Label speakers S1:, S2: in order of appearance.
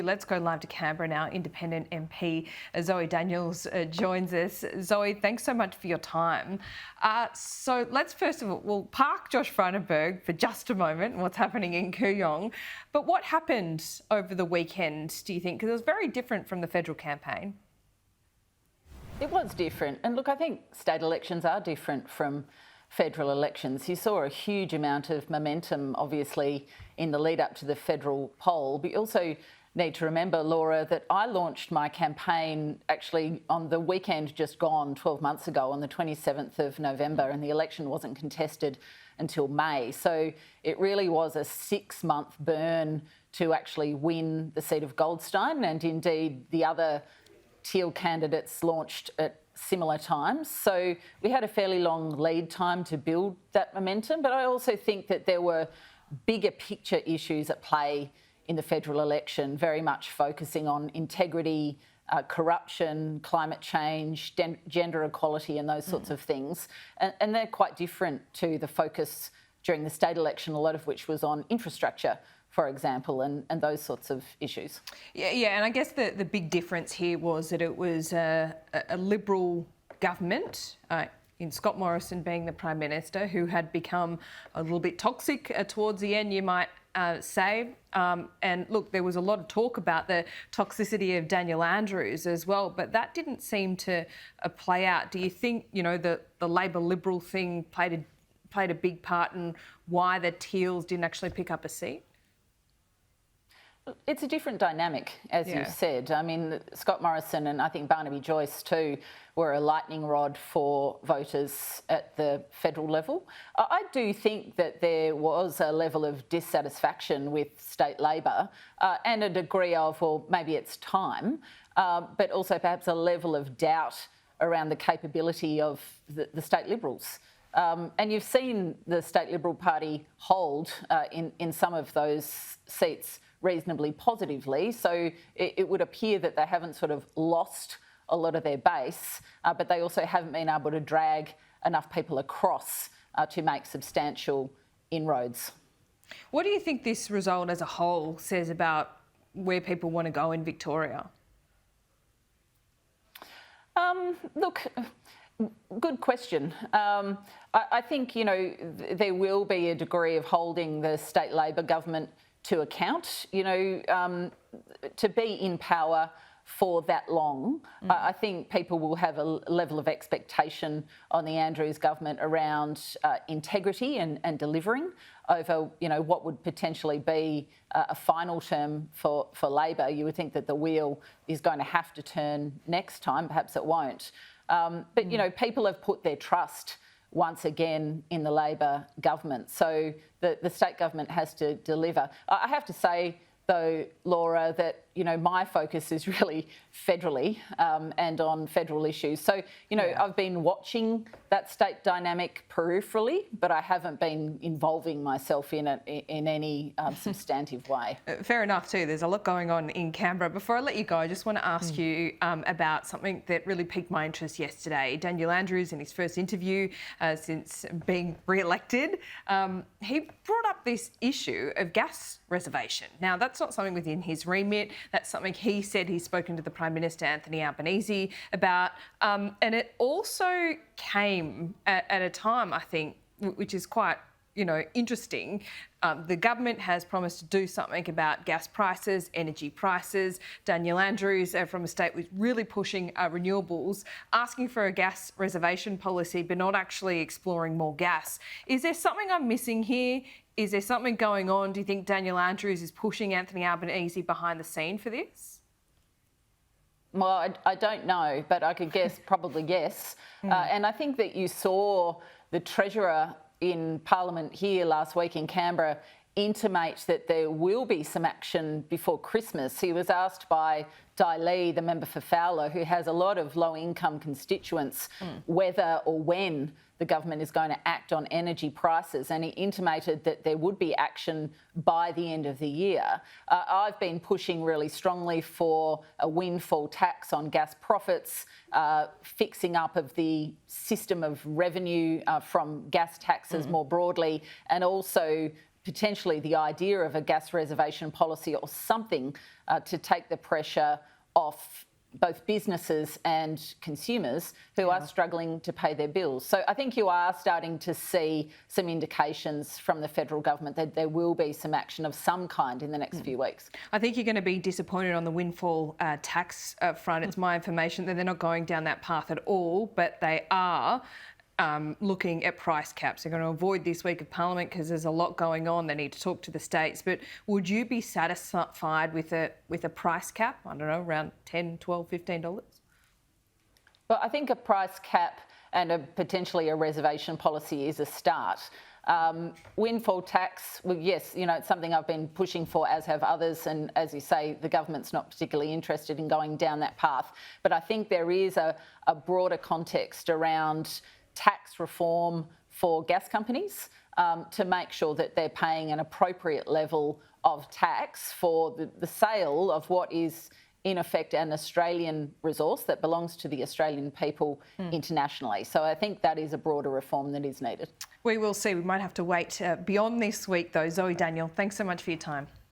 S1: Let's go live to Canberra now. Independent MP Zoe Daniel joins us. Zoe, thanks so much for your time. So let's first of all, we'll park Josh Frydenberg for just a moment and what's happening in Kooyong. But what happened over the weekend, do you think? Because it was very different from the federal campaign.
S2: It was different. And look, I think state elections are different from federal elections. You saw a huge amount of momentum, obviously, in the lead up to the federal poll, but you also need to remember, Laura, that I launched my campaign actually on the weekend just gone 12 months ago on the 27th of November, and the election wasn't contested until May. So it really was a 6-month burn to actually win the seat of Goldstein, and indeed the other Teal candidates launched at similar times. So we had a fairly long lead time to build that momentum, but I also think that there were bigger picture issues at play in the federal election, very much focusing on integrity, corruption, climate change, gender equality and those sorts of things. And they're quite different to the focus during the state election, a lot of which was on infrastructure, for example, and those sorts of issues.
S1: Yeah, and I guess the big difference here was that it was a Liberal government, in Scott Morrison being the Prime Minister, who had become a little bit toxic towards the end, you might say. And look, there was a lot of talk about the toxicity of Daniel Andrews as well, but that didn't seem to play out. Do you think, you know, the Labor-Liberal thing played a big part in why the Teals didn't actually pick up a seat?
S2: It's a different dynamic, as you've said. I mean, Scott Morrison and I think Barnaby Joyce too were a lightning rod for voters at the federal level. I do think that there was a level of dissatisfaction with state Labor and a degree of, well, maybe it's time, but also perhaps a level of doubt around the capability of the state Liberals. And you've seen the state Liberal Party hold in some of those seats reasonably positively. So it would appear that they haven't sort of lost a lot of their base, but they also haven't been able to drag enough people across to make substantial inroads.
S1: What do you think this result as a whole says about where people want to go in Victoria?
S2: Look, good question. I think, you know, there will be a degree of holding the state Labor government to account, you know, to be in power for that long. I think people will have a level of expectation on the Andrews government around integrity and delivering over, you know, what would potentially be a final term for Labor. You would think that the wheel is going to have to turn next time, perhaps it won't. But, you know, people have put their trust once again in the Labor government. So the state government has to deliver. I have to say, though, Laura, that, you know, my focus is really federally and on federal issues. So, you know, I've been watching that state dynamic peripherally, but I haven't been involving myself in it in any substantive way.
S1: Fair enough too. There's a lot going on in Canberra. Before I let you go, I just want to ask you about something that really piqued my interest yesterday. Daniel Andrews, in his first interview since being re-elected, he brought up this issue of gas reservation. Now, that's not something within his remit. That's something he said he's spoken to the Prime Minister, Anthony Albanese, about. And it also came at a time, I think, which is quite, you know, interesting. The government has promised to do something about gas prices, energy prices. Daniel Andrews from a state was really pushing renewables, asking for a gas reservation policy, but not actually exploring more gas. Is there something I'm missing here? Is there something going on? Do you think Daniel Andrews is pushing Anthony Albanese behind the scene for this?
S2: Well, I don't know, but I could guess, probably yes. And I think that you saw the Treasurer in Parliament here last week in Canberra intimate that there will be some action before Christmas. He was asked by Di Lee, the member for Fowler, who has a lot of low-income constituents, whether or when the government is going to act on energy prices, and he intimated that there would be action by the end of the year. I've been pushing really strongly for a windfall tax on gas profits, fixing up of the system of revenue from gas taxes more broadly, and also potentially the idea of a gas reservation policy or something to take the pressure off both businesses and consumers who are struggling to pay their bills. So I think you are starting to see some indications from the federal government that there will be some action of some kind in the next few weeks.
S1: I think you're going to be disappointed on the windfall tax front. It's my information that they're not going down that path at all, but they are looking at price caps. They're going to avoid this week of Parliament because there's a lot going on. They need to talk to the states. But would you be satisfied with a price cap? I don't know, around $10, $12, $15?
S2: Well, I think a price cap and potentially a reservation policy is a start. Windfall tax, well, yes, it's something I've been pushing for, as have others. And as you say, the government's not particularly interested in going down that path. But I think there is a broader context around tax reform for gas companies to make sure that they're paying an appropriate level of tax for the sale of what is in effect an Australian resource that belongs to the Australian people internationally. So I think that is a broader reform that is needed.
S1: We will see. We might have to wait beyond this week though. Zoe Daniel, thanks so much for your time.